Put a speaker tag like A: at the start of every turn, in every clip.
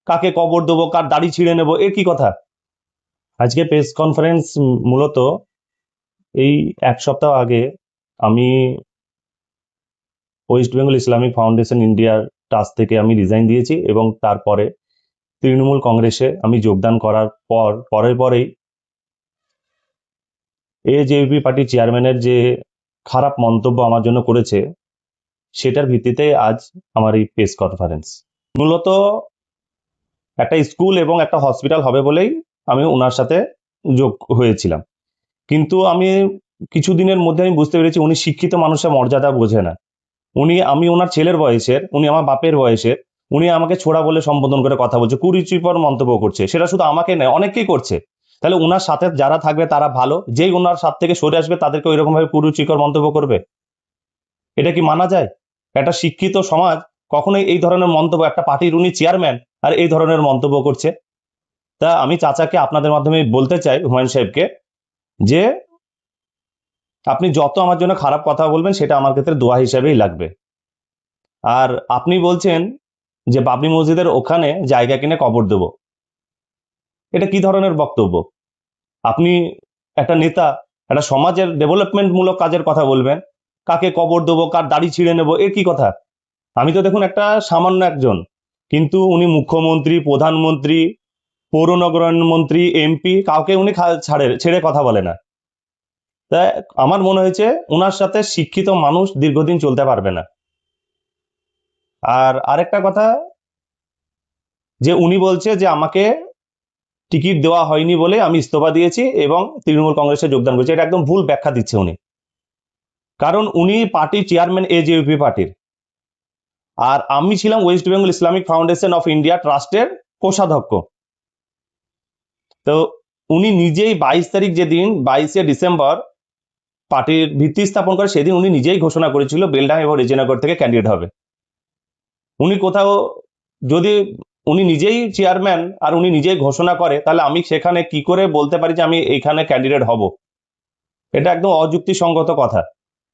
A: কাকে কবর দেবো, কার দাড়ি ছিঁড়ে নেবো, এর কি কথা? আজকে প্রেস কনফারেন্স মূলত এই এক সপ্তাহ আগে আমি ওয়েস্ট বেঙ্গল ইসলামিক ফাউন্ডেশন ইন্ডিয়ার ট্রাস্ট থেকে আমি রিজাইন দিয়েছি এবং তারপরে তৃণমূল কংগ্রেসে আমি যোগদান করার পরেই এজেপি পার্টির চেয়ারম্যানের যে খারাপ মন্তব্য আমার জন্য করেছে, সেটার ভিত্তিতে আজ আমার এই প্রেস কনফারেন্স। মূলত একটা স্কুল এবং একটা হসপিটাল হবে বলেই আমি ওনার সাথে যোগ হয়েছিলাম, কিন্তু আমি কিছুদিনের মধ্যে আমি বুঝতে পেরেছি উনি শিক্ষিত মানুষের মর্যাদা বোঝে না। আমি ওনার ছেলের বয়সের, উনি আমার বাপের বয়সের, উনি আমাকে ছোড়া বলে সম্বোধন করে কথা বলছে, কুরুচিকর মন্তব্য করছে। সেটা শুধু আমাকে নয়, অনেকেই করছে। তাহলে ওনার সাথে যারা থাকবে তারা ভালো, যেই ওনার সাথ থেকে সরে আসবে তাদেরকে ওইরকম ভাবে কুরুচিকর মন্তব্য করবে? এটা কি মানা যায়? একটা শিক্ষিত সমাজ কখনোই এই ধরনের মন্তব্য, একটা পার্টির উনি চেয়ারম্যান আর এই ধরনের মন্তব্য করছে। তা আমি চাচাকে আপনাদের মাধ্যমে বলতে চাই, হুমায়ুন সাহেবকে, যে আপনি যত আমার জন্য খারাপ কথা বলবেন সেটা আমার ক্ষেত্রে দোয়া হিসেবেই লাগবে। আর আপনি বলছেন যে বাবরি মসজিদের ওখানে জায়গা কিনে কবর দেব, এটা কি ধরনের বক্তব্য? আপনি একটা নেতা, একটা সমাজের ডেভেলপমেন্ট মূলক কাজের কথা বলবেন, কাকে কবর দেবো, কার দাড়ি ছিঁড়ে নেবো, এর কি কথা? আমি তো দেখুন একটা সামান্য একজন, কিন্তু উনি মুখ্যমন্ত্রী, প্রধানমন্ত্রী, পৌর নগরায়ণ মন্ত্রী, এমপি, কাউকে উনি ছেড়ে কথা বলে না। তাই আমার মনে হয়েছে ওনার সাথে শিক্ষিত মানুষ দীর্ঘদিন চলতে পারবে না। আর আরেকটা কথা, যে উনি বলছে যে আমাকে টিকিট দেওয়া হয়নি বলে আমি ইস্তফা দিয়েছি এবং তৃণমূল কংগ্রেসে যোগদান করেছি, এটা একদম ভুল ব্যাখ্যা দিচ্ছে উনি। কারণ উনি পার্টির চেয়ারম্যান এজেপি পার্টির, আর আমি ছিলাম West Bengal Islamic foundation of India ট্রাস্টের কোষাধ্যক্ষ। তো উনি নিজেই 22 তারিখ, যেদিন 22শে ডিসেম্বর পার্টির ভিত্তি স্থাপন করে, সেদিন উনি নিজেই ঘোষণা করেছিল বেলডাঙ্গা এবং রেজিনগর থেকে ক্যান্ডিডেট হবে। উনি কোথাও, যদি উনি নিজেই চেয়ারম্যান আর উনি নিজেই ঘোষণা করে, তাহলে আমি সেখানে কি করে বলতে পারি যে আমি এইখানে ক্যান্ডিডেট হব? এটা একদম অযুক্তিসঙ্গত কথা।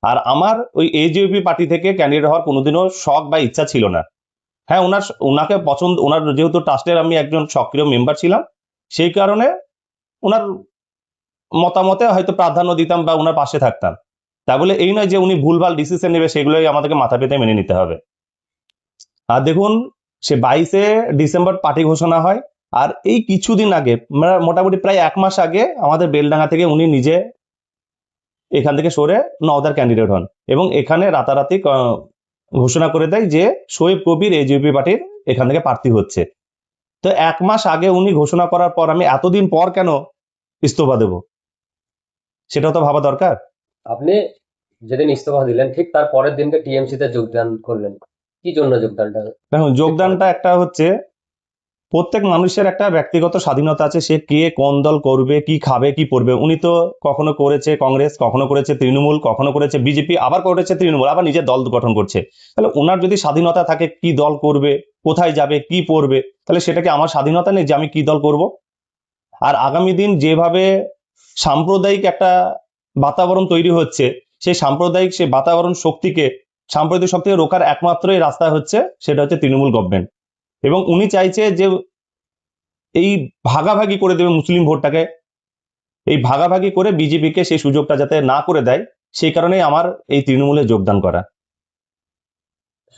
A: আর আমার ওই এজেপি পার্টি থেকে ক্যান্ডিডেট হওয়ার কোনোদিনও শখ বা ইচ্ছা ছিল না। হ্যাঁ, ওনাকে পছন্দ, ওনার যেহেতু ট্রাস্টের আমি একজন সক্রিয় মেম্বার ছিলাম, সেই কারণে ওনার মতামতে হয়তো প্রাধান্য দিতাম বা ওনার পাশে থাকতাম। তা বলে এই নয় যে উনি ভুলভাল ডিসিশন নেবে সেগুলোই আমাদেরকে মাথা পেতে মেনে নিতে হবে। আর দেখুন, সে 22শে ডিসেম্বর পার্টি ঘোষণা হয়, আর এই কিছুদিন আগে, মোটামুটি প্রায় 1 মাস আগে, আমাদের বেলডাঙ্গা থেকে উনি নিজে এখান থেকে সরে নওদার ক্যান্ডিডেট হন এবং এখানে রাতারাতি ঘোষণা করে দেয় যে শোয়েব কবির এজেপি পার্টির এখান থেকে প্রার্থী হচ্ছে। তো 1 মাস আগে উনি ঘোষণা করার পর আমি এতদিন পর কেন ইস্তফা দেব, সেটাও তো ভাবা দরকার।
B: আপনি যেদিন ইস্তফা দিলেন ঠিক তার পরের দিনকে টিএমসি তে যোগদান করলেন, কি জন্য যোগদানটা?
A: দেখুন, যোগদানটা একটা হচ্ছে, প্রত্যেক মানুষের একটা ব্যক্তিগত স্বাধীনতা আছে, সে কে কোন দল করবে, কি খাবে, কি পড়বে। উনি তো কখনো করেছে কংগ্রেস, কখনো করেছে তৃণমূল, কখনো করেছে বিজেপি, আবার করেছে তৃণমূল, আবার নিজের দল গঠন করছে। তাহলে ওনার যদি স্বাধীনতা থাকে কি দল করবে, কোথায় যাবে, কি পড়বে, তাহলে সেটা কি আমার স্বাধীনতা নেই যে আমি কি দল করব? আর আগামী দিন যেভাবে সাম্প্রদায়িক একটা বাতাবরণ তৈরি হচ্ছে, সেই সাম্প্রদায়িক শক্তিকে রোখার একমাত্রই রাস্তা হচ্ছে, সেটা হচ্ছে তৃণমূল গভর্নমেন্ট। এবং উনি চাইছে যে এই ভাগাভাগি করে দেবে মুসলিম ভোটটাকে, এই ভাগাভাগি করে বিজেপিকে সেই সুযোগটা যাতে না করে দেয়, সেই কারণেই আমার এই তৃণমূলে যোগদান করা।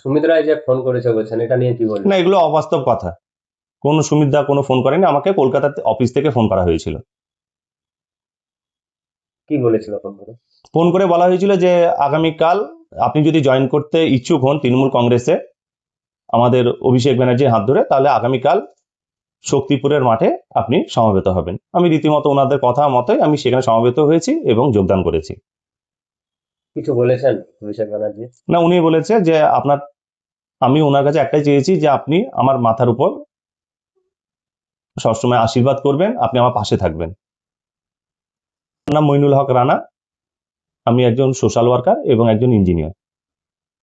B: সুমিত রায় যে ফোন করেছে বলছেন, এটা নিয়ে কি বলবেন?
A: না, এগুলো অবাস্তব কথা। কোনো সুমিতদা কোনো ফোন করেনি আমাকে, কলকাতা অফিস থেকে ফোন করা হয়েছিল।
B: কি বলেছিল ফোন করে?
A: ফোন করে বলা হয়েছিল যে আগামীকাল আপনি যদি জয়েন করতে ইচ্ছুক হন তৃণমূল কংগ্রেসে আমাদের অভিষেক ব্যানার্জির হাত ধরে, তাহলে আগামীকাল শক্তিপুরের মাঠে আপনি সমবেত হবেন। আমি রীতিমতো ওনাদের কথা মতোই আমি সেখানে সমবেত হয়েছি এবং যোগদান করেছি।
B: কিছু বলেছেন অভিষেক ব্যানার্জি?
A: না, উনি বলেছে যে আমি ওনার কাছে একটাই চেয়েছি যে আপনি আমার মাথার উপর সবসময় আশীর্বাদ করবেন, আপনি আমার পাশে থাকবেন। আমার নাম মইনুল হক রানা, আমি একজন সোশ্যাল ওয়ার্কার এবং একজন ইঞ্জিনিয়ার।